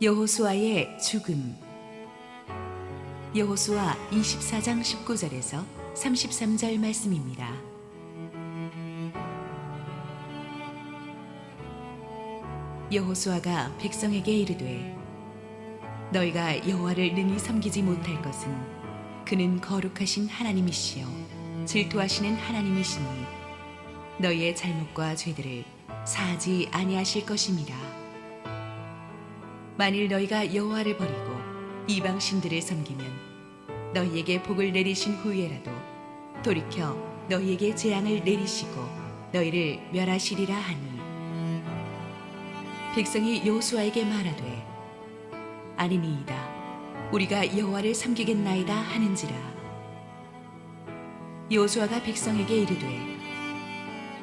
여호수아의 죽음. 여호수아 24장 19절에서 33절 말씀입니다. 여호수아가 백성에게 이르되 너희가 여호와를 능히 섬기지 못할 것은 그는 거룩하신 하나님이시요 질투하시는 하나님이시니 너희의 잘못과 죄들을 사하지 아니하실 것임이라. 만일 너희가 여호와를 버리고 이방 신들을 섬기면 너희에게 복을 내리신 후에라도 돌이켜 너희에게 재앙을 내리시고 너희를 멸하시리라 하니, 백성이 여호수아에게 말하되 아니니이다 우리가 여호와를 섬기겠나이다 하는지라. 여호수아가 백성에게 이르되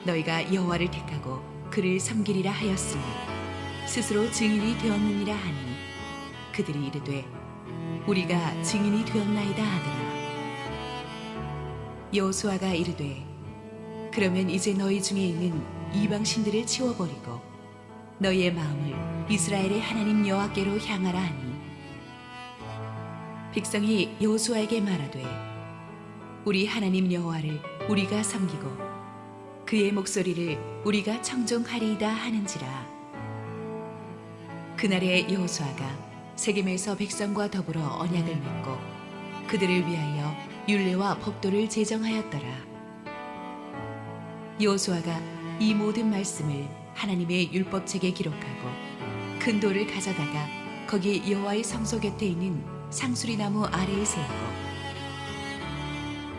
너희가 여호와를 택하고 그를 섬기리라 하였으니 스스로 증인이 되었느니라 하니, 그들이 이르되 우리가 증인이 되었나이다 하더라. 여호수아가 이르되 그러면 이제 너희 중에 있는 이방 신들을 치워버리고 너희의 마음을 이스라엘의 하나님 여호와께로 향하라 하니, 백성이 여호수아에게 말하되 우리 하나님 여호와를 우리가 섬기고 그의 목소리를 우리가 청종하리이다 하는지라. 그날에 여호수아가 세겜에서 백성과 더불어 언약을 맺고 그들을 위하여 율례와 법도를 제정하였더라. 여호수아가 이 모든 말씀을 하나님의 율법책에 기록하고 큰 돌을 가져다가 거기 여호와의 성소 곁에 있는 상수리 나무 아래에 세우고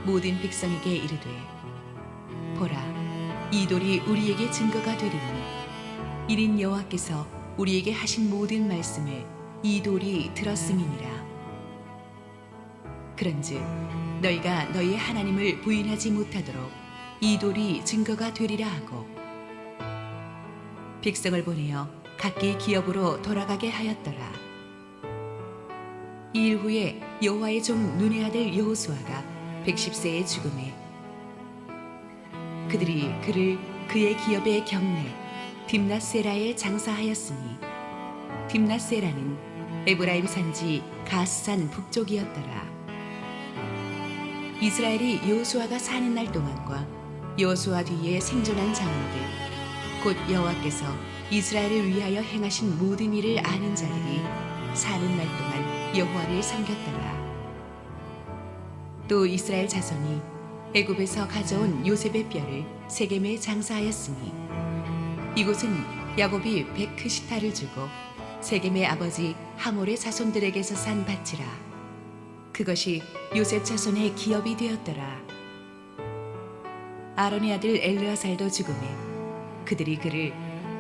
모든 백성에게 이르되 보라, 이 돌이 우리에게 증거가 되리니 이는 여호와께서 우리에게 하신 모든 말씀을 이 돌이 들었음이니라. 그런즉 너희가 너희 하나님을 부인하지 못하도록 이 돌이 증거가 되리라 하고 백성을 보내어 각기 기업으로 돌아가게 하였더라. 이 일 후에 여호와의 종 눈의 아들 여호수아가 110세에 죽음에 그들이 그를 그의 기업의 경내 딥낫세라에 장사하였으니, 딥낫세라는 에브라임 산지 가스산 북쪽이었더라. 이스라엘이 여호수아가 사는 날 동안과 여호수아 뒤에 생존한 장로들 곧 여호와께서 이스라엘을 위하여 행하신 모든 일을 아는 자들이 사는 날 동안 여호와를 섬겼더라. 또 이스라엘 자손이 애굽에서 가져온 요셉의 뼈를 세겜에 장사하였으니, 이곳은 야곱이 백크시타를 주고 세겜의 아버지 하몰의 자손들에게서 산 밭이라. 그것이 요셉 자손의 기업이 되었더라. 아론의 아들 엘르아살도 죽음에 그들이 그를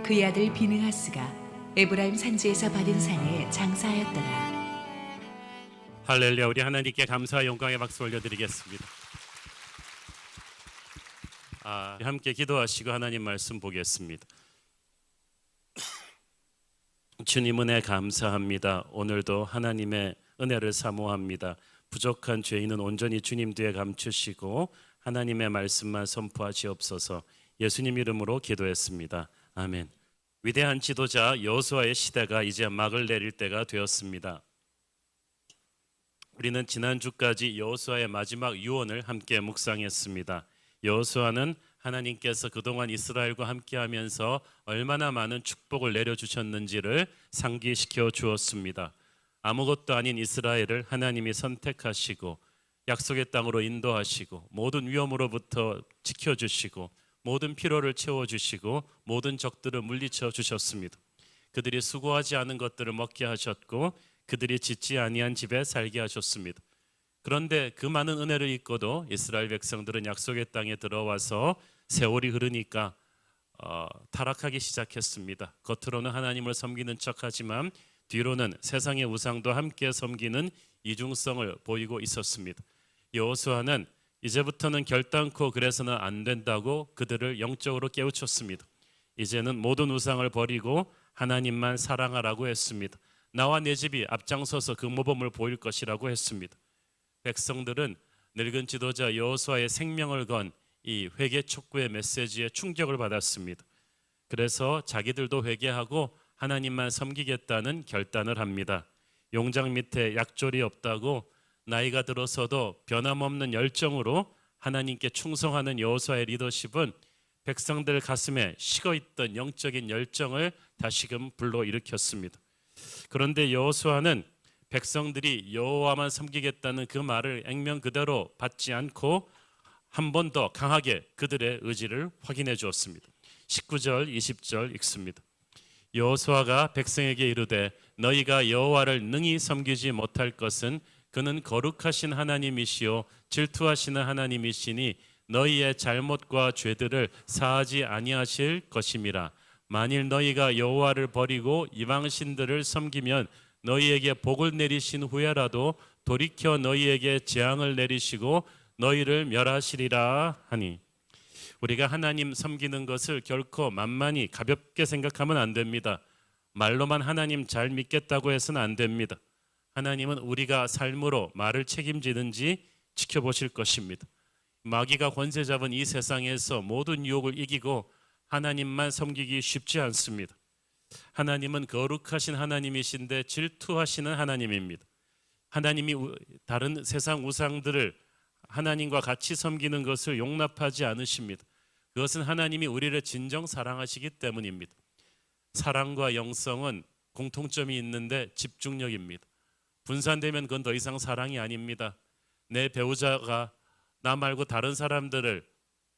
그의 아들 비느하스가 에브라임 산지에서 받은 산에 장사하였더라. 할렐루야. 우리 하나님께 감사와 영광의 박수 올려드리겠습니다. 함께 기도하시고 하나님 말씀 보겠습니다. 주님 은혜 감사합니다. 오늘도 하나님의 은혜를 사모합니다. 부족한 죄인은 온전히 주님 뒤에 감추시고 하나님의 말씀만 선포하시옵소서. 예수님 이름으로 기도했습니다. 아멘. 위대한 지도자 여호수아의 시대가 이제 막을 내릴 때가 되었습니다. 우리는 지난주까지 여호수아의 마지막 유언을 함께 묵상했습니다. 여호수아는 하나님께서 그동안 이스라엘과 함께하면서 얼마나 많은 축복을 내려주셨는지를 상기시켜 주었습니다. 아무것도 아닌 이스라엘을 하나님이 선택하시고 약속의 땅으로 인도하시고 모든 위험으로부터 지켜주시고 모든 필요를 채워주시고 모든 적들을 물리쳐 주셨습니다. 그들이 수고하지 않은 것들을 먹게 하셨고 그들이 짓지 아니한 집에 살게 하셨습니다. 그런데 그 많은 은혜를 잊고도 이스라엘 백성들은 약속의 땅에 들어와서 세월이 흐르니까 타락하기 시작했습니다. 겉으로는 하나님을 섬기는 척하지만 뒤로는 세상의 우상도 함께 섬기는 이중성을 보이고 있었습니다. 여호수아는 이제부터는 결단코 그래서는 안 된다고 그들을 영적으로 깨우쳤습니다. 이제는 모든 우상을 버리고 하나님만 사랑하라고 했습니다. 나와 내 집이 앞장서서 그 모범을 보일 것이라고 했습니다. 백성들은 늙은 지도자 여호수아의 생명을 건 이 회개 촉구의 메시지에 충격을 받았습니다. 그래서 자기들도 회개하고 하나님만 섬기겠다는 결단을 합니다. 용장 밑에 약졸이 없다고 나이가 들어서도 변함없는 열정으로 하나님께 충성하는 여호수아의 리더십은 백성들 가슴에 식어있던 영적인 열정을 다시금 불러일으켰습니다. 그런데 여호수아는 백성들이 여호와만 섬기겠다는 그 말을 액면 그대로 받지 않고 한 번 더 강하게 그들의 의지를 확인해 주었습니다. 19절 20절 읽습니다. 여호수아가 백성에게 이르되 너희가 여호와를 능히 섬기지 못할 것은 그는 거룩하신 하나님이시요 질투하시는 하나님이시니 너희의 잘못과 죄들을 사하지 아니하실 것임이라. 만일 너희가 여호와를 버리고 이방 신들을 섬기면 너희에게 복을 내리신 후에라도 돌이켜 너희에게 재앙을 내리시고 너희를 멸하시리라 하니. 우리가 하나님 섬기는 것을 결코 만만히 가볍게 생각하면 안 됩니다. 말로만 하나님 잘 믿겠다고 해서는 안 됩니다. 하나님은 우리가 삶으로 말을 책임지는지 지켜보실 것입니다. 마귀가 권세 잡은 이 세상에서 모든 유혹을 이기고 하나님만 섬기기 쉽지 않습니다. 하나님은 거룩하신 하나님이신데 질투하시는 하나님입니다. 하나님이 다른 세상 우상들을 하나님과 같이 섬기는 것을 용납하지 않으십니다. 그것은 하나님이 우리를 진정 사랑하시기 때문입니다. 사랑과 영성은 공통점이 있는데 집중력입니다. 분산되면 그건 더 이상 사랑이 아닙니다. 내 배우자가 나 말고 다른 사람들을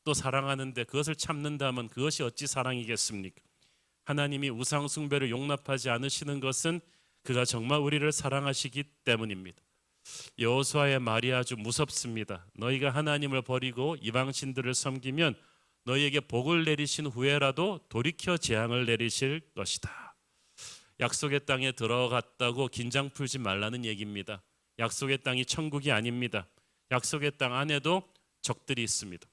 또 사랑하는데 그것을 참는다면 그것이 어찌 사랑이겠습니까? 하나님이 우상 숭배를 용납하지 않으시는 것은 그가 정말 우리를 사랑하시기 때문입니다. 여호수아의 말이 아주 무섭습니다. 너희가 하나님을 버리고 이방 신들을 섬기면 너희에게 복을 내리신 후에라도 돌이켜 재앙을 내리실 것이다. 약속의 땅에 들어갔다고 긴장 풀지 말라는 얘기입니다. 약속의 땅이 천국이 아닙니다. 약속의 땅 안에도 적들이 있습니다.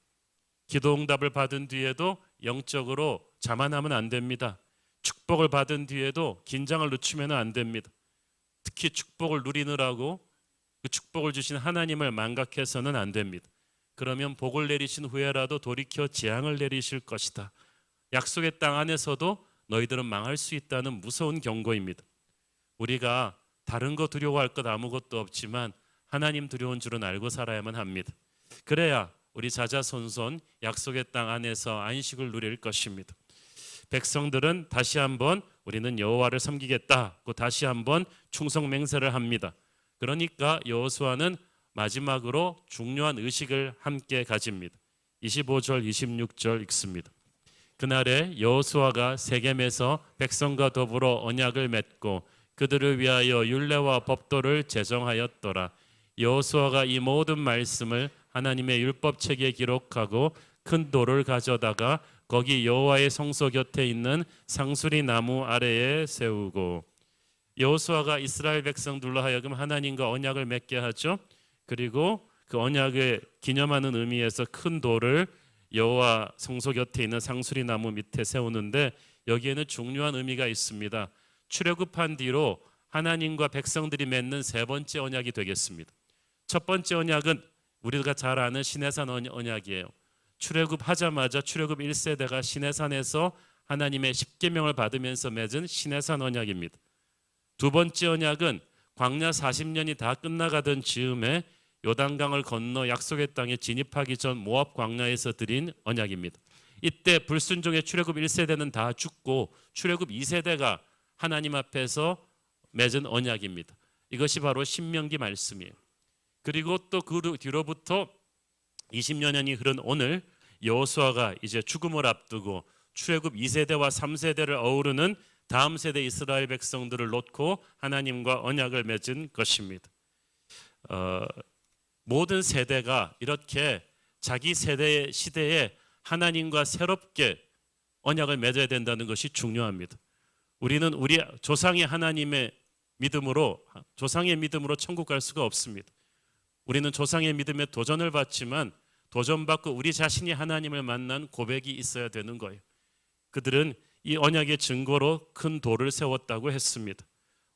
기도 응답을 받은 뒤에도 영적으로 자만하면 안 됩니다. 축복을 받은 뒤에도 긴장을 늦추면 안 됩니다. 특히 축복을 누리느라고 그 축복을 주신 하나님을 망각해서는 안 됩니다. 그러면 복을 내리신 후에라도 돌이켜 재앙을 내리실 것이다. 약속의 땅 안에서도 너희들은 망할 수 있다는 무서운 경고입니다. 우리가 다른 거 두려워할 것 아무것도 없지만 하나님 두려운 줄은 알고 살아야만 합니다. 그래야 우리 자자손손 약속의 땅 안에서 안식을 누릴 것입니다. 백성들은 다시 한번 우리는 여호와를 섬기겠다고 다시 한번 충성 맹세를 합니다. 그러니까 여호수아는 마지막으로 중요한 의식을 함께 가집니다. 25절 26절 읽습니다. 그날에 여호수아가 세겜에서 백성과 더불어 언약을 맺고 그들을 위하여 율례와 법도를 제정하였더라. 여호수아가 이 모든 말씀을 하나님의 율법책에 기록하고 큰 돌을 가져다가 거기 여호와의 성소 곁에 있는 상수리 나무 아래에 세우고. 여호수아가 이스라엘 백성들로 하여금 하나님과 언약을 맺게 하죠. 그리고 그 언약을 기념하는 의미에서 큰 돌을 여호와 성소 곁에 있는 상수리 나무 밑에 세우는데 여기에는 중요한 의미가 있습니다. 출애굽한 뒤로 하나님과 백성들이 맺는 세 번째 언약이 되겠습니다. 첫 번째 언약은 우리가 잘 아는 시내산 언약이에요. 출애굽하자마자 출애굽 1세대가 시내산에서 하나님의 십계명을 받으면서 맺은 시내산 언약입니다. 두 번째 언약은 광야 40년이 다 끝나가던 즈음에 요단강을 건너 약속의 땅에 진입하기 전 모압 광야에서 드린 언약입니다. 이때 불순종의 출애굽 1세대는 다 죽고 출애굽 2세대가 하나님 앞에서 맺은 언약입니다. 이것이 바로 신명기 말씀이에요. 그리고 또 그 뒤로부터 20여 년이 흐른 오늘 여호수아가 이제 죽음을 앞두고 출애굽 2세대와 3세대를 어우르는 다음 세대 이스라엘 백성들을 놓고 하나님과 언약을 맺은 것입니다. 모든 세대가 이렇게 자기 세대의 시대에 하나님과 새롭게 언약을 맺어야 된다는 것이 중요합니다. 우리는 우리 조상의 하나님의 믿음으로 천국 갈 수가 없습니다. 우리는 조상의 믿음에 도전을 받지만 도전받고 우리 자신이 하나님을 만난 고백이 있어야 되는 거예요. 그들은 이 언약의 증거로 큰 돌을 세웠다고 했습니다.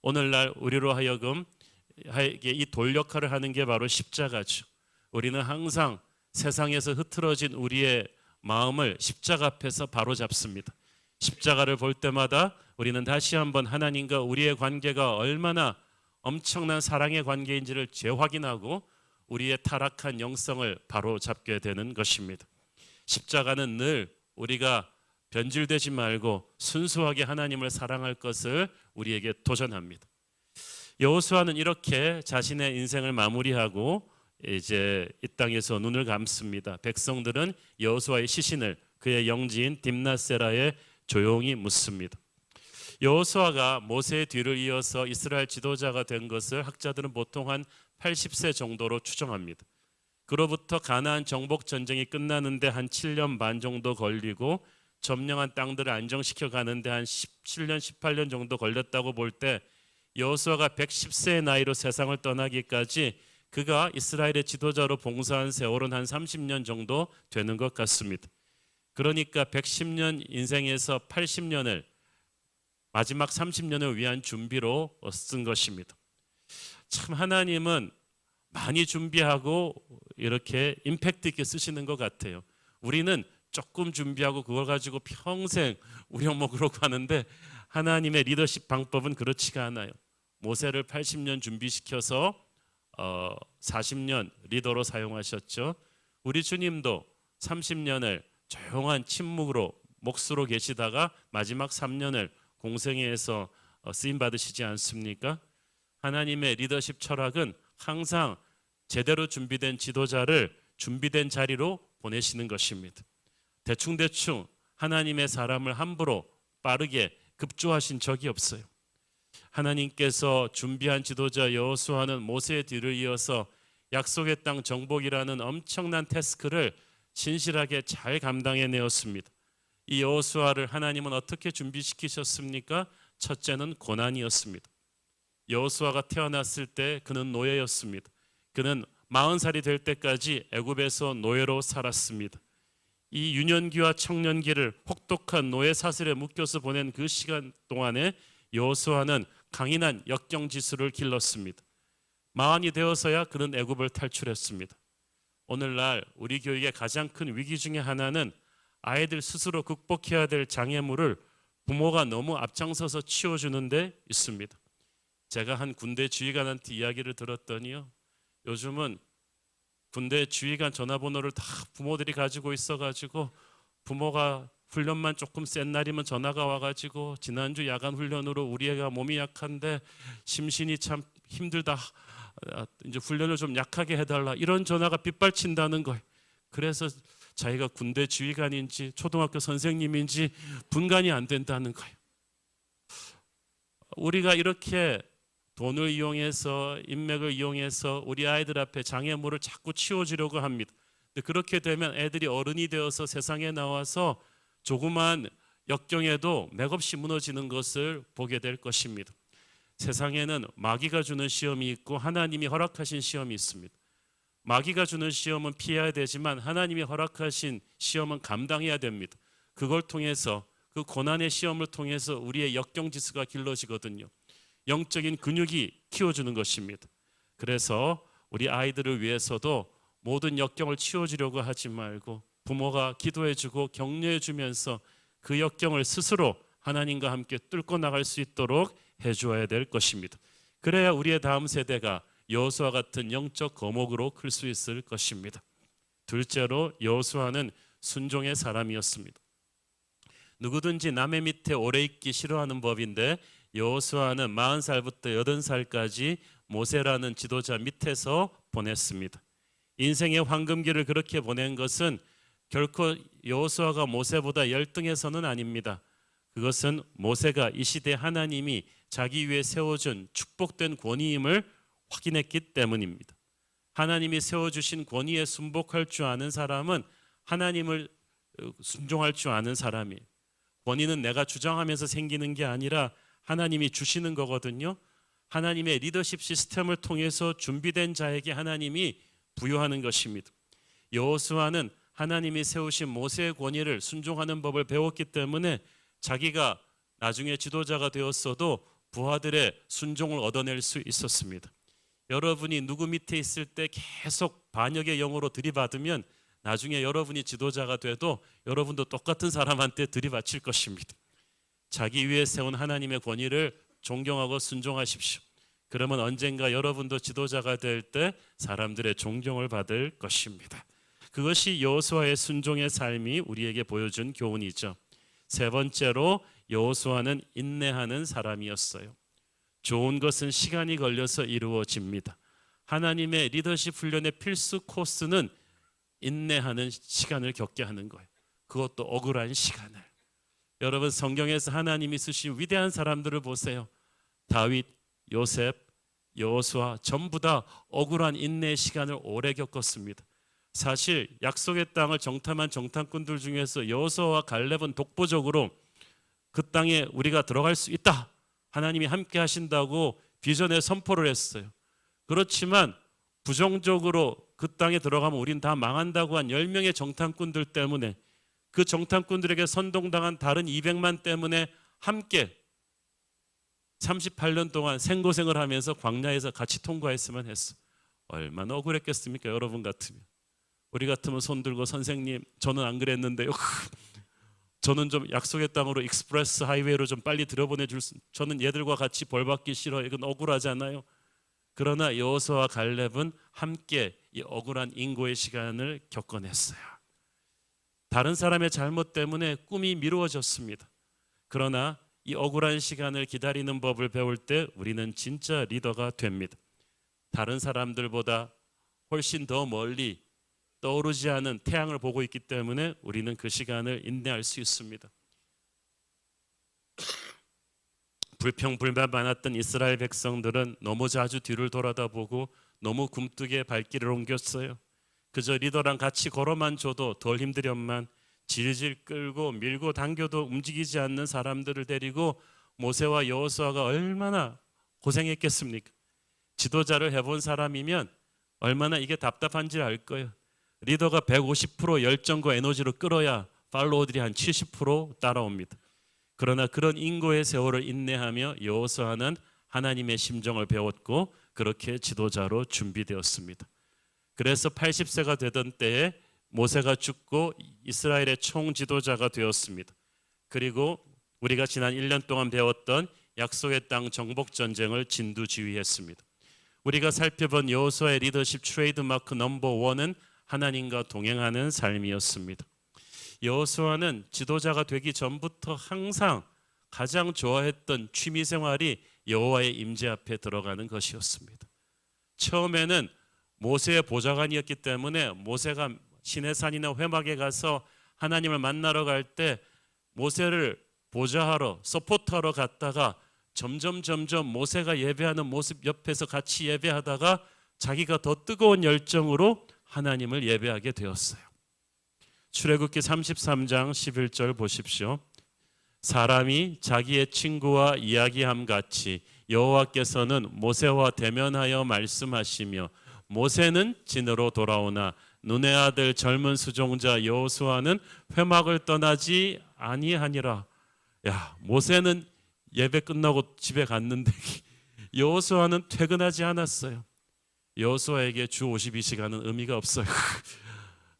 오늘날 우리로 하여금 이 돌 역할을 하는 게 바로 십자가죠. 우리는 항상 세상에서 흐트러진 우리의 마음을 십자가 앞에서 바로잡습니다. 십자가를 볼 때마다 우리는 다시 한번 하나님과 우리의 관계가 얼마나 엄청난 사랑의 관계인지를 재확인하고 우리의 타락한 영성을 바로 잡게 되는 것입니다. 십자가는 늘 우리가 변질되지 말고 순수하게 하나님을 사랑할 것을 우리에게 도전합니다. 여호수아는 이렇게 자신의 인생을 마무리하고 이제 이 땅에서 눈을 감습니다. 백성들은 여호수아의 시신을 그의 영지인 딥나세라에 조용히 묻습니다. 여호수아가 모세의 뒤를 이어서 이스라엘 지도자가 된 것을 학자들은 보통 한 80세 정도로 추정합니다. 그로부터 가나안 정복 전쟁이 끝나는데 한 7년 반 정도 걸리고 점령한 땅들을 안정시켜 가는데 한 17년 18년 정도 걸렸다고 볼 때 여호수아가 110세의 나이로 세상을 떠나기까지 그가 이스라엘의 지도자로 봉사한 세월은 한 30년 정도 되는 것 같습니다. 그러니까 110년 인생에서 80년을 마지막 30년을 위한 준비로 쓴 것입니다. 참 하나님은 많이 준비하고 이렇게 임팩트 있게 쓰시는 것 같아요. 우리는 조금 준비하고 그걸 가지고 평생 우려먹으려고 하는데 하나님의 리더십 방법은 그렇지가 않아요. 모세를 80년 준비시켜서 40년 리더로 사용하셨죠. 우리 주님도 30년을 조용한 침묵으로 몫으로 계시다가 마지막 3년을 공생애에서 쓰임 받으시지 않습니까? 하나님의 리더십 철학은 항상 제대로 준비된 지도자를 준비된 자리로 보내시는 것입니다. 대충대충 하나님의 사람을 함부로 빠르게 급조하신 적이 없어요. 하나님께서 준비한 지도자 여호수아는 모세의 뒤를 이어서 약속의 땅 정복이라는 엄청난 태스크를 신실하게 잘 감당해내었습니다. 이 여호수아를 하나님은 어떻게 준비시키셨습니까? 첫째는 고난이었습니다. 여호수아가 태어났을 때 그는 노예였습니다. 그는 40살이 될 때까지 애굽에서 노예로 살았습니다. 이 유년기와 청년기를 혹독한 노예 사슬에 묶여서 보낸 그 시간 동안에 여호수아는 강인한 역경지수를 길렀습니다. 40이 되어서야 그는 애굽을 탈출했습니다. 오늘날 우리 교육의 가장 큰 위기 중에 하나는 아이들 스스로 극복해야 될 장애물을 부모가 너무 앞장서서 치워주는 데 있습니다. 제가 한 군대 지휘관한테 이야기를 들었더니요, 요즘은 군대 지휘관 전화번호를 다 부모들이 가지고 있어가지고 부모가 훈련만 조금 센 날이면 전화가 와가지고 지난주 야간 훈련으로 우리 애가 몸이 약한데 심신이 참 힘들다, 이제 훈련을 좀 약하게 해달라, 이런 전화가 빗발친다는 거예요. 그래서 자기가 군대 지휘관인지 초등학교 선생님인지 분간이 안 된다는 거예요. 우리가 이렇게 돈을 이용해서 인맥을 이용해서 우리 아이들 앞에 장애물을 자꾸 치워주려고 합니다. 근데 그렇게 되면 애들이 어른이 되어서 세상에 나와서 조그만 역경에도 맥없이 무너지는 것을 보게 될 것입니다. 세상에는 마귀가 주는 시험이 있고 하나님이 허락하신 시험이 있습니다. 마귀가 주는 시험은 피해야 되지만 하나님이 허락하신 시험은 감당해야 됩니다. 그걸 통해서, 그 고난의 시험을 통해서 우리의 역경지수가 길러지거든요. 영적인 근육이 키워주는 것입니다. 그래서 우리 아이들을 위해서도 모든 역경을 치워주려고 하지 말고 부모가 기도해주고 격려해주면서 그 역경을 스스로 하나님과 함께 뚫고 나갈 수 있도록 해주어야 될 것입니다. 그래야 우리의 다음 세대가 여호수아 같은 영적 거목으로 클 수 있을 것입니다. 둘째로 여호수아는 순종의 사람이었습니다. 누구든지 남의 밑에 오래 있기 싫어하는 법인데 여호수아는 40살부터 80살까지 모세라는 지도자 밑에서 보냈습니다. 인생의 황금기를 그렇게 보낸 것은 결코 여호수아가 모세보다 열등해서는 아닙니다. 그것은 모세가 이 시대 하나님이 자기 위에 세워준 축복된 권위임을 확인했기 때문입니다. 하나님이 세워주신 권위에 순복할 줄 아는 사람은 하나님을 순종할 줄 아는 사람이에요. 권위는 내가 주장하면서 생기는 게 아니라 하나님이 주시는 거거든요. 하나님의 리더십 시스템을 통해서 준비된 자에게 하나님이 부여하는 것입니다. 여호수아는 하나님이 세우신 모세의 권위를 순종하는 법을 배웠기 때문에 자기가 나중에 지도자가 되었어도 부하들의 순종을 얻어낼 수 있었습니다. 여러분이 누구 밑에 있을 때 계속 반역의 영으로 들이받으면 나중에 여러분이 지도자가 돼도 여러분도 똑같은 사람한테 들이받칠 것입니다. 자기 위에 세운 하나님의 권위를 존경하고 순종하십시오. 그러면 언젠가 여러분도 지도자가 될 때 사람들의 존경을 받을 것입니다. 그것이 여호수아의 순종의 삶이 우리에게 보여준 교훈이죠. 세 번째로 여호수아는 인내하는 사람이었어요. 좋은 것은 시간이 걸려서 이루어집니다. 하나님의 리더십 훈련의 필수 코스는 인내하는 시간을 겪게 하는 거예요. 그것도 억울한 시간을. 여러분, 성경에서 하나님이 쓰신 위대한 사람들을 보세요. 다윗, 요셉, 여호수아 전부 다 억울한 인내의 시간을 오래 겪었습니다. 사실 약속의 땅을 정탐한 정탐꾼들 중에서 여호수아와 갈렙은 독보적으로 그 땅에 우리가 들어갈 수 있다, 하나님이 함께 하신다고 비전에 선포를 했어요. 그렇지만 부정적으로 그 땅에 들어가면 우린 다 망한다고 한 10명의 정탐꾼들 때문에, 그 정탐꾼들에게 선동당한 다른 200만 때문에 함께 38년 동안 생고생을 하면서 광야에서 같이 통과했으면 했어. 얼마나 억울했겠습니까? 여러분 같으면. 우리 같으면 손 들고 선생님 저는 안 그랬는데요. 저는 좀 약속의 땅으로 익스프레스 하이웨이로 좀 빨리 들여보내줄 수, 저는 얘들과 같이 벌받기 싫어요. 이건 억울하잖아요. 그러나 여호수아와 갈렙은 함께 이 억울한 인고의 시간을 겪어냈어요. 다른 사람의 잘못 때문에 꿈이 미루어졌습니다. 그러나 이 억울한 시간을 기다리는 법을 배울 때 우리는 진짜 리더가 됩니다. 다른 사람들보다 훨씬 더 멀리 떠오르지 않은 태양을 보고 있기 때문에 우리는 그 시간을 인내할 수 있습니다. 불평불만 많았던 이스라엘 백성들은 너무 자주 뒤를 돌아다보고 너무 굼뜨게 발길을 옮겼어요. 그저 리더랑 같이 걸어만 줘도 덜 힘들련만 질질 끌고 밀고 당겨도 움직이지 않는 사람들을 데리고 모세와 여호수아가 얼마나 고생했겠습니까? 지도자를 해본 사람이면 얼마나 이게 답답한지 알 거예요. 리더가 150% 열정과 에너지로 끌어야 팔로워들이 한 70% 따라옵니다. 그러나 그런 인고의 세월을 인내하며 여호수아는 하나님의 심정을 배웠고 그렇게 지도자로 준비되었습니다. 그래서 80세가 되던 때에 모세가 죽고 이스라엘의 총지도자가 되었습니다. 그리고 우리가 지난 1년 동안 배웠던 약속의 땅 정복 전쟁을 진두지휘했습니다. 우리가 살펴본 여호수아의 리더십 트레이드마크 넘버 1은 하나님과 동행하는 삶이었습니다. 여호수아는 지도자가 되기 전부터 항상 가장 좋아했던 취미 생활이 여호와의 임재 앞에 들어가는 것이었습니다. 처음에는 모세의 보좌관이었기 때문에 모세가 시내산이나 회막에 가서 하나님을 만나러 갈 때 모세를 보좌하러 서포트하러 갔다가 점점 모세가 예배하는 모습 옆에서 같이 예배하다가 자기가 더 뜨거운 열정으로 하나님을 예배하게 되었어요. 출애굽기 33장 11절 보십시오. 사람이 자기의 친구와 이야기함 같이 여호와께서는 모세와 대면하여 말씀하시며 모세는 진으로 돌아오나 눈의 아들 젊은 수종자 여호수아는 회막을 떠나지 아니하니라. 야, 모세는 예배 끝나고 집에 갔는데 여호수아는 퇴근하지 않았어요. 여호수아에게 주 52시간은 의미가 없어요.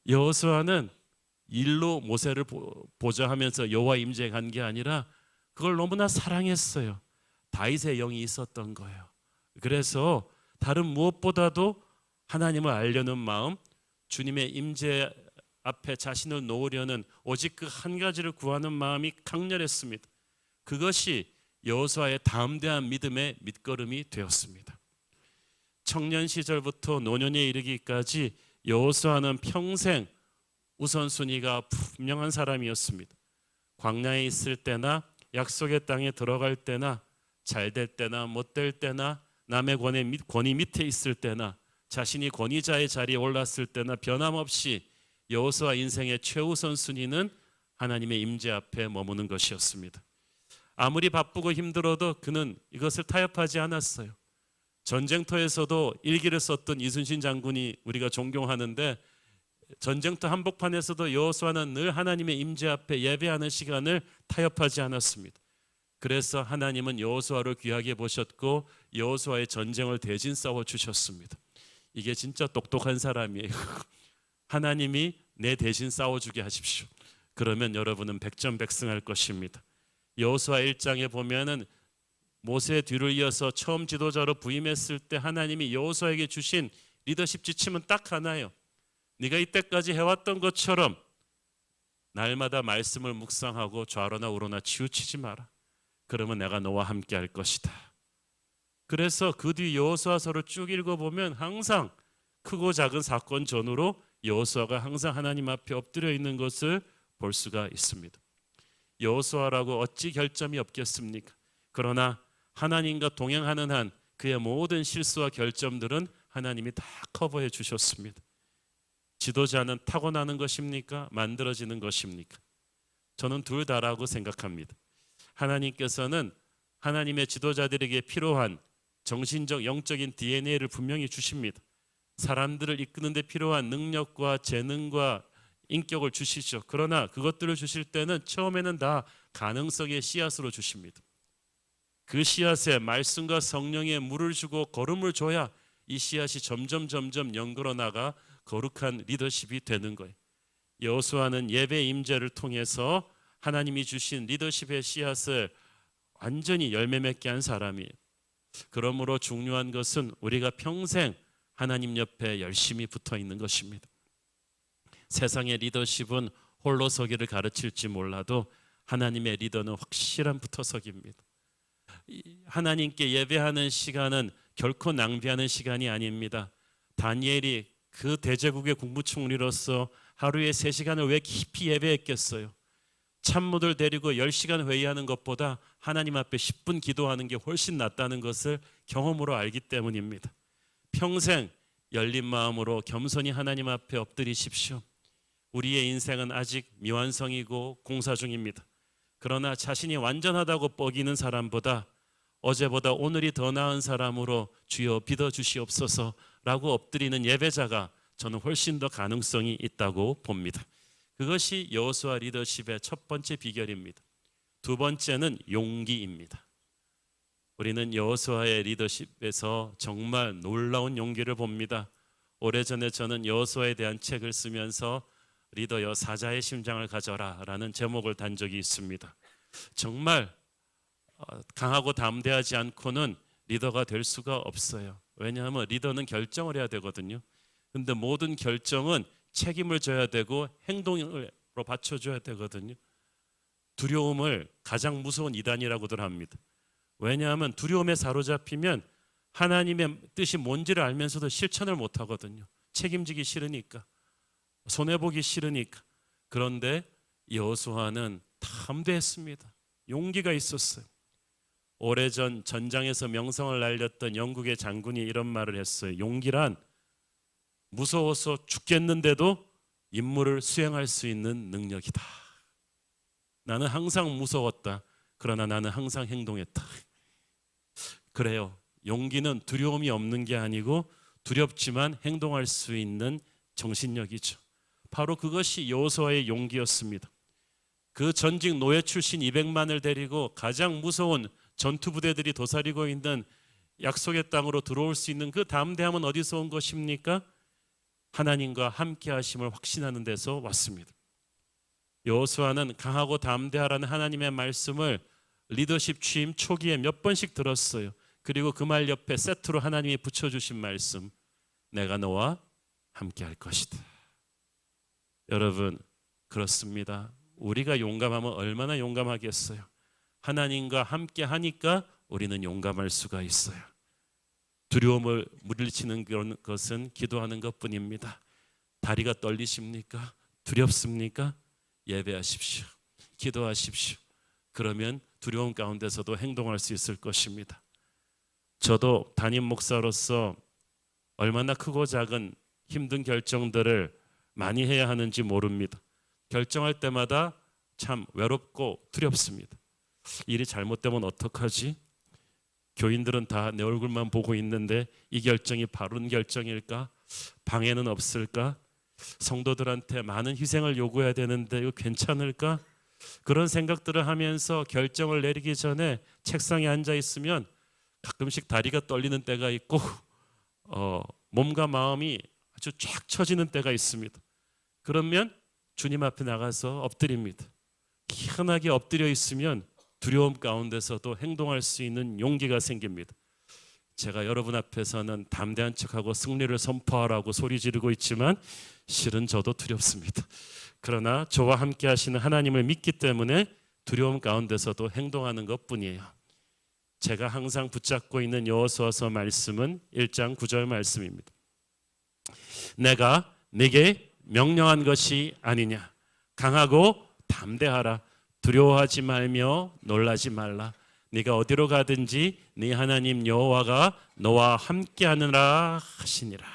여호수아는 일로 모세를 보좌하면서 여호와 임재에 간 게 아니라 그걸 너무나 사랑했어요. 다윗의 영이 있었던 거예요. 그래서 다른 무엇보다도 하나님을 알려는 마음, 주님의 임재 앞에 자신을 놓으려는 오직 그 한 가지를 구하는 마음이 강렬했습니다. 그것이 여호수아의 담대한 믿음의 밑거름이 되었습니다. 청년 시절부터 노년에 이르기까지 여호수아는 평생 우선순위가 분명한 사람이었습니다. 광야에 있을 때나 약속의 땅에 들어갈 때나 잘 될 때나 못 될 때나 남의 권위 밑에 있을 때나 자신이 권위자의 자리에 올랐을 때나 변함없이 여호수아 인생의 최우선 순위는 하나님의 임재 앞에 머무는 것이었습니다. 아무리 바쁘고 힘들어도 그는 이것을 타협하지 않았어요. 전쟁터에서도 일기를 썼던 이순신 장군이 우리가 존경하는데 전쟁터 한복판에서도 여호수아는 늘 하나님의 임재 앞에 예배하는 시간을 타협하지 않았습니다. 그래서 하나님은 여호수아를 귀하게 보셨고 여호수아의 전쟁을 대신 싸워 주셨습니다. 이게 진짜 똑똑한 사람이에요. 하나님이 내 대신 싸워주게 하십시오. 그러면 여러분은 백전백승할 것입니다. 여호수아 1장에 보면은 모세 뒤를 이어서 처음 지도자로 부임했을 때 하나님이 여호수아에게 주신 리더십 지침은 딱 하나예요. 네가 이때까지 해왔던 것처럼 날마다 말씀을 묵상하고 좌로나 우로나 치우치지 마라. 그러면 내가 너와 함께 할 것이다. 그래서 그 뒤 여호수아서를 쭉 읽어보면 항상 크고 작은 사건 전후로 여호수아가 항상 하나님 앞에 엎드려 있는 것을 볼 수가 있습니다. 여호수아라고 어찌 결점이 없겠습니까? 그러나 하나님과 동행하는 한 그의 모든 실수와 결점들은 하나님이 다 커버해 주셨습니다. 지도자는 타고나는 것입니까? 만들어지는 것입니까? 저는 둘 다라고 생각합니다. 하나님께서는 하나님의 지도자들에게 필요한 정신적, 영적인 DNA를 분명히 주십니다. 사람들을 이끄는 데 필요한 능력과 재능과 인격을 주시죠. 그러나 그것들을 주실 때는 처음에는 다 가능성의 씨앗으로 주십니다. 그 씨앗에 말씀과 성령의 물을 주고 거름을 줘야 이 씨앗이 점점 연결어 나가 거룩한 리더십이 되는 거예요. 여호수아는 예배 임재를 통해서 하나님이 주신 리더십의 씨앗을 완전히 열매 맺게 한 사람이에요. 그러므로 중요한 것은 우리가 평생 하나님 옆에 열심히 붙어 있는 것입니다. 세상의 리더십은 홀로 서기를 가르칠지 몰라도 하나님의 리더는 확실한 붙어서기입니다. 하나님께 예배하는 시간은 결코 낭비하는 시간이 아닙니다. 다니엘이 그 대제국의 국무총리로서 하루에 3시간을 왜 깊이 예배했겠어요? 참모들 데리고 10시간 회의하는 것보다 하나님 앞에 10분 기도하는 게 훨씬 낫다는 것을 경험으로 알기 때문입니다. 평생 열린 마음으로 겸손히 하나님 앞에 엎드리십시오. 우리의 인생은 아직 미완성이고 공사 중입니다. 그러나 자신이 완전하다고 뻐기는 사람보다 어제보다 오늘이 더 나은 사람으로 주여 믿어주시옵소서 라고 엎드리는 예배자가 저는 훨씬 더 가능성이 있다고 봅니다. 그것이 여호수아 리더십의 첫 번째 비결입니다. 두 번째는 용기입니다. 우리는 여호수아의 리더십에서 정말 놀라운 용기를 봅니다. 오래전에 저는 여호수아에 대한 책을 쓰면서 리더여 사자의 심장을 가져라 라는 제목을 단 적이 있습니다. 정말 강하고 담대하지 않고는 리더가 될 수가 없어요. 왜냐하면 리더는 결정을 해야 되거든요. 근데 모든 결정은 책임을 져야 되고 행동으로 받쳐줘야 되거든요. 두려움을 가장 무서운 이단이라고들 합니다. 왜냐하면 두려움에 사로잡히면 하나님의 뜻이 뭔지를 알면서도 실천을 못하거든요. 책임지기 싫으니까, 손해보기 싫으니까. 그런데 여호수아는 담대했습니다. 용기가 있었어요. 오래전 전장에서 명성을 날렸던 영국의 장군이 이런 말을 했어요. 용기란 무서워서 죽겠는데도 임무를 수행할 수 있는 능력이다. 나는 항상 무서웠다. 그러나 나는 항상 행동했다. 그래요. 용기는 두려움이 없는 게 아니고 두렵지만 행동할 수 있는 정신력이죠. 바로 그것이 여호수아의 용기였습니다. 그 전직 노예 출신 200만을 데리고 가장 무서운 전투부대들이 도사리고 있는 약속의 땅으로 들어올 수 있는 그 담대함은 어디서 온 것입니까? 하나님과 함께 하심을 확신하는 데서 왔습니다. 여호수아는 강하고 담대하라는 하나님의 말씀을 리더십 취임 초기에 몇 번씩 들었어요. 그리고 그 말 옆에 세트로 하나님이 붙여주신 말씀, 내가 너와 함께 할 것이다. 여러분, 그렇습니다. 우리가 용감하면 얼마나 용감하겠어요. 하나님과 함께 하니까 우리는 용감할 수가 있어요. 두려움을 물리치는 그런 것은 기도하는 것뿐입니다. 다리가 떨리십니까? 두렵습니까? 예배하십시오. 기도하십시오. 그러면 두려움 가운데서도 행동할 수 있을 것입니다. 저도 담임 목사로서 얼마나 크고 작은 힘든 결정들을 많이 해야 하는지 모릅니다. 결정할 때마다 참 외롭고 두렵습니다. 일이 잘못되면 어떡하지? 교인들은 다 내 얼굴만 보고 있는데 이 결정이 바른 결정일까? 방해는 없을까? 성도들한테 많은 희생을 요구해야 되는데 이거 괜찮을까? 그런 생각들을 하면서 결정을 내리기 전에 책상에 앉아 있으면 가끔씩 다리가 떨리는 때가 있고 몸과 마음이 아주 쫙 처지는 때가 있습니다. 그러면 주님 앞에 나가서 엎드립니다. 희한하게 엎드려 있으면 두려움 가운데서도 행동할 수 있는 용기가 생깁니다. 제가 여러분 앞에서는 담대한 척하고 승리를 선포하라고 소리 지르고 있지만 실은 저도 두렵습니다. 그러나 저와 함께 하시는 하나님을 믿기 때문에 두려움 가운데서도 행동하는 것뿐이에요. 제가 항상 붙잡고 있는 여호수아서 말씀은 1장 9절 말씀입니다. 내가 네게 명령한 것이 아니냐. 강하고 담대하라. 두려워하지 말며 놀라지 말라. 네가 어디로 가든지 네 하나님 여호와가 너와 함께하느라 하시니라.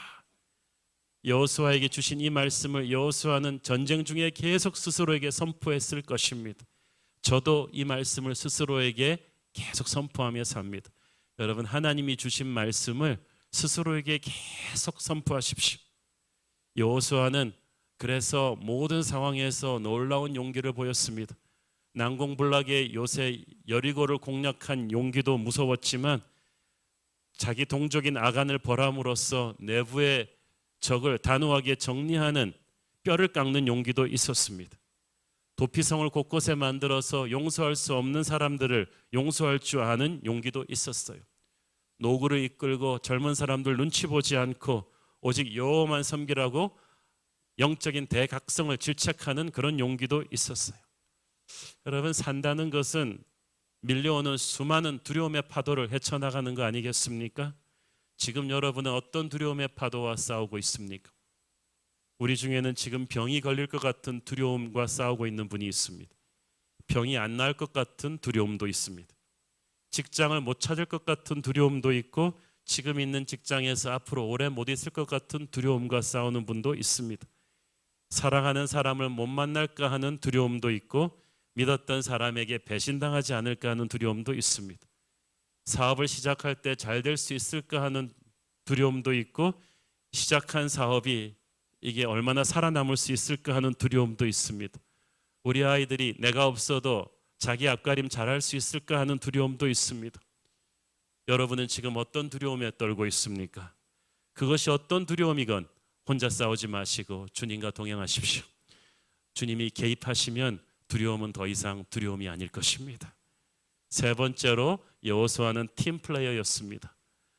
여호수아에게 주신 이 말씀을 여호수아는 전쟁 중에 계속 스스로에게 선포했을 것입니다. 저도 이 말씀을 스스로에게 계속 선포하며 삽니다. 여러분, 하나님이 주신 말씀을 스스로에게 계속 선포하십시오. 여호수아는 그래서 모든 상황에서 놀라운 용기를 보였습니다. 난공불락의 요새 여리고를 공략한 용기도 무서웠지만 자기 동족인 아간을 벌함으로써 내부의 적을 단호하게 정리하는 뼈를 깎는 용기도 있었습니다. 도피성을 곳곳에 만들어서 용서할 수 없는 사람들을 용서할 줄 아는 용기도 있었어요. 노구를 이끌고 젊은 사람들 눈치 보지 않고 오직 여호와만 섬기라고 영적인 대각성을 질책하는 그런 용기도 있었어요. 여러분, 산다는 것은 밀려오는 수많은 두려움의 파도를 헤쳐나가는 거 아니겠습니까? 지금 여러분은 어떤 두려움의 파도와 싸우고 있습니까? 우리 중에는 지금 병이 걸릴 것 같은 두려움과 싸우고 있는 분이 있습니다. 병이 안 나을 것 같은 두려움도 있습니다. 직장을 못 찾을 것 같은 두려움도 있고 지금 있는 직장에서 앞으로 오래 못 있을 것 같은 두려움과 싸우는 분도 있습니다. 사랑하는 사람을 못 만날까 하는 두려움도 있고 믿었던 사람에게 배신당하지 않을까 하는 두려움도 있습니다. 사업을 시작할 때 잘 될 수 있을까 하는 두려움도 있고 시작한 사업이 이게 얼마나 살아남을 수 있을까 하는 두려움도 있습니다. 우리 아이들이 내가 없어도 자기 앞가림 잘할 수 있을까 하는 두려움도 있습니다. 여러분은 지금 어떤 두려움에 떨고 있습니까? 그것이 어떤 두려움이건 혼자 싸우지 마시고 주님과 동행하십시오. 주님이 개입하시면 두려움은 더 이상 두려움이 아닐 것입니다. 세 번째로 여호수아는 팀 플레이어였습니다.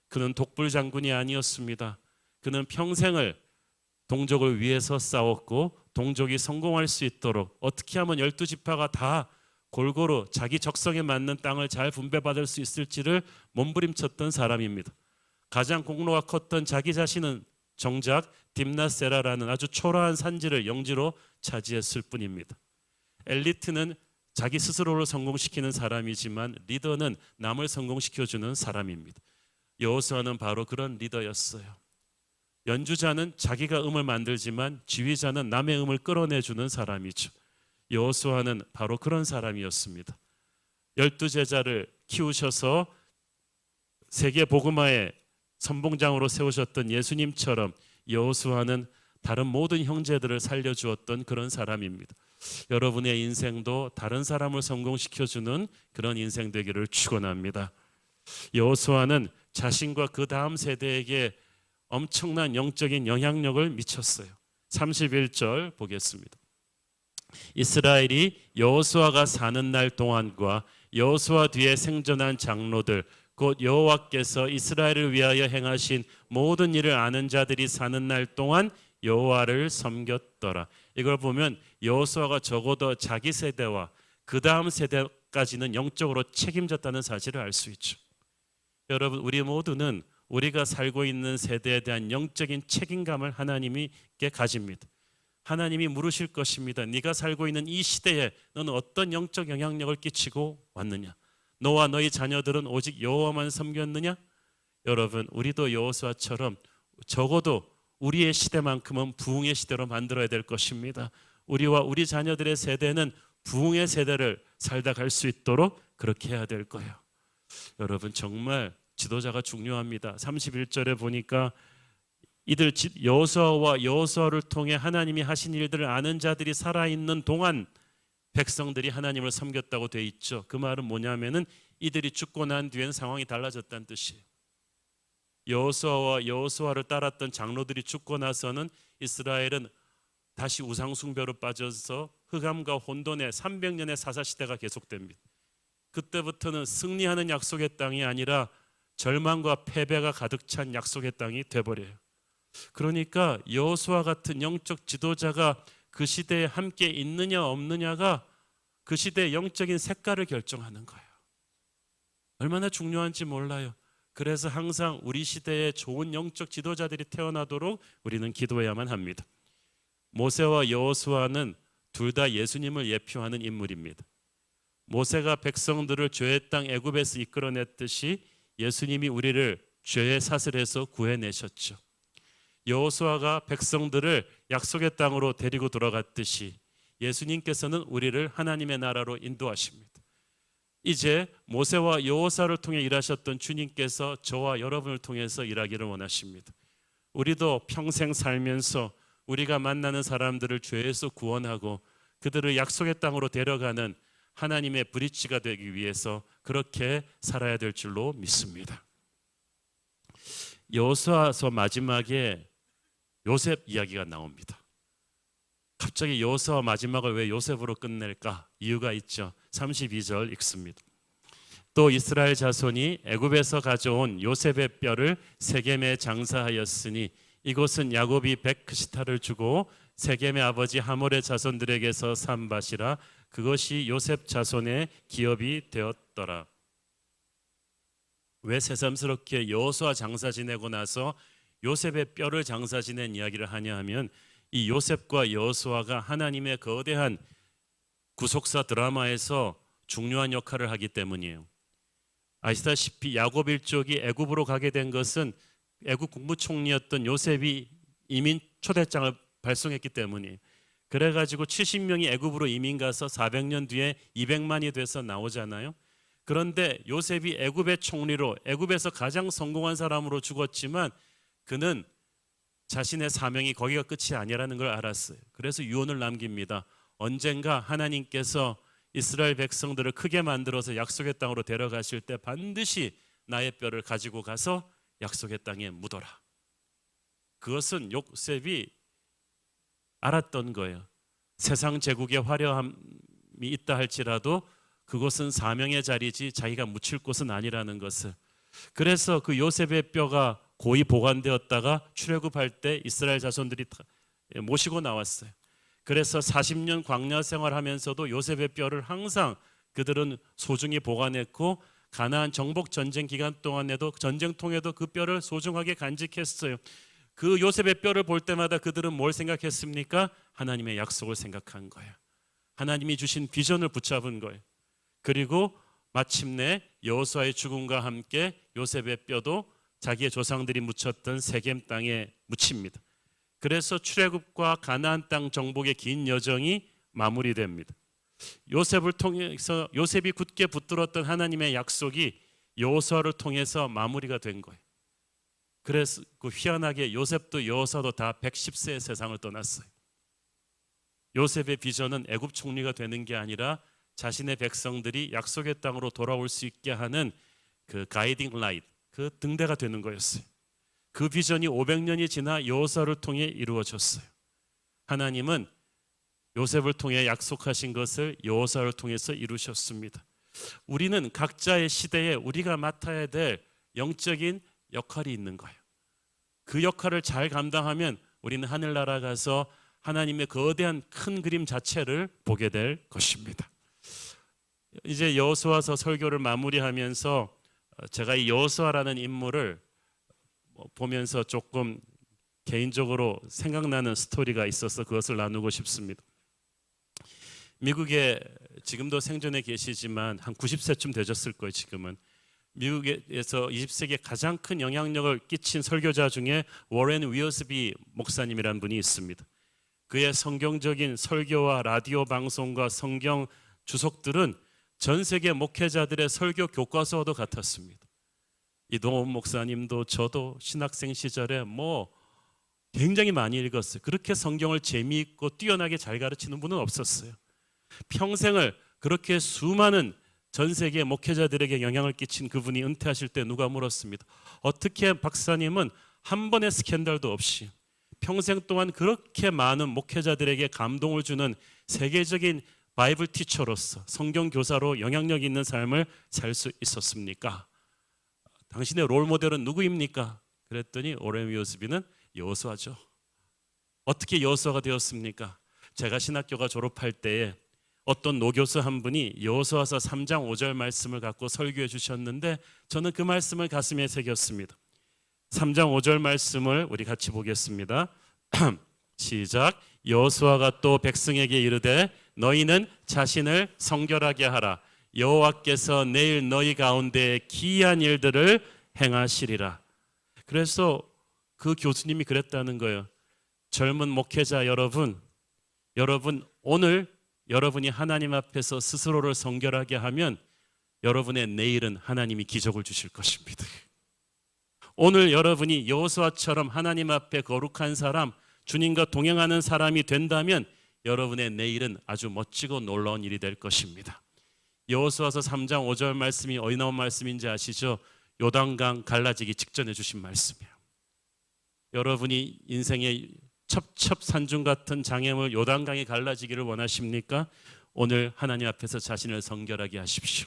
그는 독불 장군이 아니었습니다. 그는 평생을 동족을 위해서 싸웠고 동족이 성공할 수 있도록 어떻게 하면 12지파가 다 골고루 자기 적성에 맞는 땅을 잘 분배받을 수 있을지를 몸부림쳤던 사람입니다. 가장 공로가 컸던 자기 자신은 정작 딥나세라라는 아주 초라한 산지를 영지로 차지했을 뿐입니다. 엘리트는 자기 스스로를 성공시키는 사람이지만 리더는 남을 성공시켜주는 사람입니다. 여호수아는 바로 그런 리더였어요. 연주자는 자기가 음을 만들지만 지휘자는 남의 음을 끌어내주는 사람이죠. 여호수아는 바로 그런 사람이었습니다. 12제자를 키우셔서 세계 복음화의 선봉장으로 세우셨던 예수님처럼 여호수아는 다른 모든 형제들을 살려주었던 그런 사람입니다. 여러분의 인생도 다른 사람을 성공시켜주는 그런 인생 되기를 축원합니다. 여호수아는 자신과 그 다음 세대에게 엄청난 영적인 영향력을 미쳤어요. 31절 보겠습니다. 이스라엘이 여호수아가 사는 날 동안과 여호수아 뒤에 생존한 장로들 곧 여호와께서 이스라엘을 위하여 행하신 모든 일을 아는 자들이 사는 날 동안 여호와를 섬겼더라. 이걸 보면 여호수아가 적어도 자기 세대와 그 다음 세대까지는 영적으로 책임졌다는 사실을 알 수 있죠. 여러분, 우리 모두는 우리가 살고 있는 세대에 대한 영적인 책임감을 하나님께 가집니다. 하나님이 물으실 것입니다. 네가 살고 있는 이 시대에 너는 어떤 영적 영향력을 끼치고 왔느냐? 너와 너희 자녀들은 오직 여호와만 섬겼느냐? 여러분, 우리도 여호수아처럼 적어도 우리의 시대만큼은 부흥의 시대로 만들어야 될 것입니다. 우리와 우리 자녀들의 세대는 부흥의 세대를 살다 갈 수 있도록 그렇게 해야 될 거예요. 여러분, 정말 지도자가 중요합니다. 31절에 보니까 이들 여호수아와 여호수아를 통해 하나님이 하신 일들을 아는 자들이 살아있는 동안 백성들이 하나님을 섬겼다고 돼 있죠. 그 말은 뭐냐면은 이들이 죽고 난 뒤엔 상황이 달라졌다는 뜻이에요. 여호수아와 여호수아를 따랐던 장로들이 죽고 나서는 이스라엘은 다시 우상 숭배로 빠져서 흑암과 혼돈의 300년의 사사시대가 계속됩니다. 그때부터는 승리하는 약속의 땅이 아니라 절망과 패배가 가득 찬 약속의 땅이 돼버려요. 그러니까 여호수아 같은 영적 지도자가 그 시대에 함께 있느냐 없느냐가 그 시대의 영적인 색깔을 결정하는 거예요. 얼마나 중요한지 몰라요. 그래서 항상 우리 시대에 좋은 영적 지도자들이 태어나도록 우리는 기도해야만 합니다. 모세와 여호수아는 둘 다 예수님을 예표하는 인물입니다. 모세가 백성들을 죄의 땅 애굽에서 이끌어냈듯이 예수님이 우리를 죄의 사슬에서 구해내셨죠. 여호수아가 백성들을 약속의 땅으로 데리고 들어갔듯이 예수님께서는 우리를 하나님의 나라로 인도하십니다. 이제 모세와 여호수아를 통해 일하셨던 주님께서 저와 여러분을 통해서 일하기를 원하십니다. 우리도 평생 살면서 우리가 만나는 사람들을 죄에서 구원하고 그들을 약속의 땅으로 데려가는 하나님의 브릿지가 되기 위해서 그렇게 살아야 될 줄로 믿습니다. 여호수아서 마지막에 요셉 이야기가 나옵니다. 갑자기 여호수아 마지막을 왜 요셉으로 끝낼까? 이유가 있죠. 32절 읽습니다. 또 이스라엘 자손이 애굽에서 가져온 요셉의 뼈를 세겜에 장사하였으니 이곳은 야곱이 백크시타를 주고 세겜의 아버지 하몰의 자손들에게서 산 밭이라 그것이 요셉 자손의 기업이 되었더라. 왜 새삼스럽게 여호수아 장사 지내고 나서 요셉의 뼈를 장사 지낸 이야기를 하냐 하면 이 요셉과 여호수아가 하나님의 거대한 구속사 드라마에서 중요한 역할을 하기 때문이에요. 아시다시피 야곱 일족이 애굽으로 가게 된 것은 애굽 국무총리였던 요셉이 이민 초대장을 발송했기 때문이에요. 그래가지고 70명이 애굽으로 이민 가서 400년 뒤에 200만이 돼서 나오잖아요. 그런데 요셉이 애굽의 총리로 애굽에서 가장 성공한 사람으로 죽었지만 그는 자신의 사명이 거기가 끝이 아니라는 걸 알았어요. 그래서 유언을 남깁니다. 언젠가 하나님께서 이스라엘 백성들을 크게 만들어서 약속의 땅으로 데려가실 때 반드시 나의 뼈를 가지고 가서 약속의 땅에 묻어라. 그것은 요셉이 알았던 거예요. 세상 제국의 화려함이 있다 할지라도 그곳은 사명의 자리지 자기가 묻힐 곳은 아니라는 것을. 그래서 그 요셉의 뼈가 고이 보관되었다가 출애굽할 때 이스라엘 자손들이 모시고 나왔어요. 그래서 40년 광야 생활하면서도 요셉의 뼈를 항상 그들은 소중히 보관했고 가나안 정복 전쟁 기간 동안에도 전쟁통에도 그 뼈를 소중하게 간직했어요. 그 요셉의 뼈를 볼 때마다 그들은 뭘 생각했습니까? 하나님의 약속을 생각한 거예요. 하나님이 주신 비전을 붙잡은 거예요. 그리고 마침내 여호수아의 죽음과 함께 요셉의 뼈도 자기의 조상들이 묻혔던 세겜 땅에 묻힙니다. 그래서 출애굽과 가나안 땅 정복의 긴 여정이 마무리됩니다. 요셉을 통해서 요셉이 굳게 붙들었던 하나님의 약속이 여호수아를 통해서 마무리가 된 거예요. 그래서 그 희한하게 요셉도 여호수아도 다 110세의 세상을 떠났어요. 요셉의 비전은 애굽 총리가 되는 게 아니라 자신의 백성들이 약속의 땅으로 돌아올 수 있게 하는 그 가이딩 라이트, 그 등대가 되는 거였어요. 그 비전이 500년이 지나 여호수아를 통해 이루어졌어요. 하나님은 요셉을 통해 약속하신 것을 여호수아를 통해서 이루셨습니다. 우리는 각자의 시대에 우리가 맡아야 될 영적인 역할이 있는 거예요. 그 역할을 잘 감당하면 우리는 하늘나라 가서 하나님의 거대한 큰 그림 자체를 보게 될 것입니다. 이제 여호수아서 설교를 마무리하면서 제가 이 여호수아라는 인물을 보면서 조금 개인적으로 생각나는 스토리가 있어서 그것을 나누고 싶습니다. 미국에 지금도 생존해 계시지만 한 90세쯤 되셨을 거예요. 지금은 미국에서 20세기에 가장 큰 영향력을 끼친 설교자 중에 워렌 위어스비 목사님이라는 분이 있습니다. 그의 성경적인 설교와 라디오 방송과 성경 주석들은 전 세계 목회자들의 설교 교과서와도 같았습니다. 이동원 목사님도 저도 신학생 시절에 굉장히 많이 읽었어요. 그렇게 성경을 재미있고 뛰어나게 잘 가르치는 분은 없었어요. 평생을 그렇게 수많은 전 세계 목회자들에게 영향을 끼친 그분이 은퇴하실 때 누가 물었습니다. 어떻게 박사님은 한 번의 스캔들도 없이 평생 동안 그렇게 많은 목회자들에게 감동을 주는 세계적인 바이블 티처로서 성경 교사로 영향력 있는 삶을 살 수 있었습니까? 당신의 롤 모델은 누구입니까? 그랬더니 오레미 요스비는 여호수아죠. 어떻게 여호수아가 되었습니까? 제가 신학교가 졸업할 때에 어떤 노교수 한 분이 여호수아서 3장 5절 말씀을 갖고 설교해 주셨는데 저는 그 말씀을 가슴에 새겼습니다. 3장 5절 말씀을 우리 같이 보겠습니다. 시작. 여호수아가 또 백성에게 이르되 너희는 자신을 성결하게 하라. 여호와께서 내일 너희 가운데 기이한 일들을 행하시리라. 그래서 그 교수님이 그랬다는 거예요. 젊은 목회자 여러분 오늘 여러분이 하나님 앞에서 스스로를 성결하게 하면 여러분의 내일은 하나님이 기적을 주실 것입니다. 오늘 여러분이 여호수아처럼 하나님 앞에 거룩한 사람, 주님과 동행하는 사람이 된다면 여러분의 내일은 아주 멋지고 놀라운 일이 될 것입니다. 여호수아서 3장 5절 말씀이 어디 나온 말씀인지 아시죠? 요단강 갈라지기 직전에 주신 말씀이에요. 여러분이 인생의 첩첩산중 같은 장애물 요단강이 갈라지기를 원하십니까? 오늘 하나님 앞에서 자신을 성결하게 하십시오.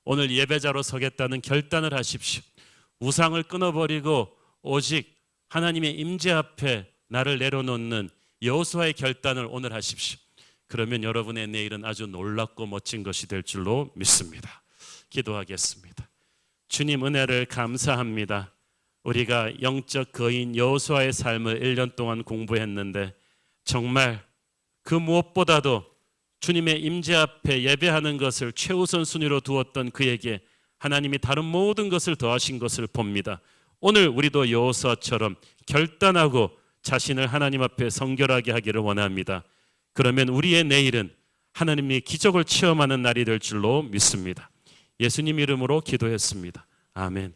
오늘 예배자로 서겠다는 결단을 하십시오. 우상을 끊어버리고 오직 하나님의 임재 앞에 나를 내려놓는 여호수아의 결단을 오늘 하십시오. 그러면 여러분의 내일은 아주 놀랍고 멋진 것이 될 줄로 믿습니다. 기도하겠습니다. 주님 은혜를 감사합니다. 우리가 영적 거인 여호수아의 삶을 1년 동안 공부했는데 정말 그 무엇보다도 주님의 임재 앞에 예배하는 것을 최우선 순위로 두었던 그에게 하나님이 다른 모든 것을 더하신 것을 봅니다. 오늘 우리도 여호수아처럼 결단하고 자신을 하나님 앞에 성결하게 하기를 원합니다. 그러면 우리의 내일은 하나님의 기적을 체험하는 날이 될 줄로 믿습니다. 예수님 이름으로 기도했습니다. 아멘.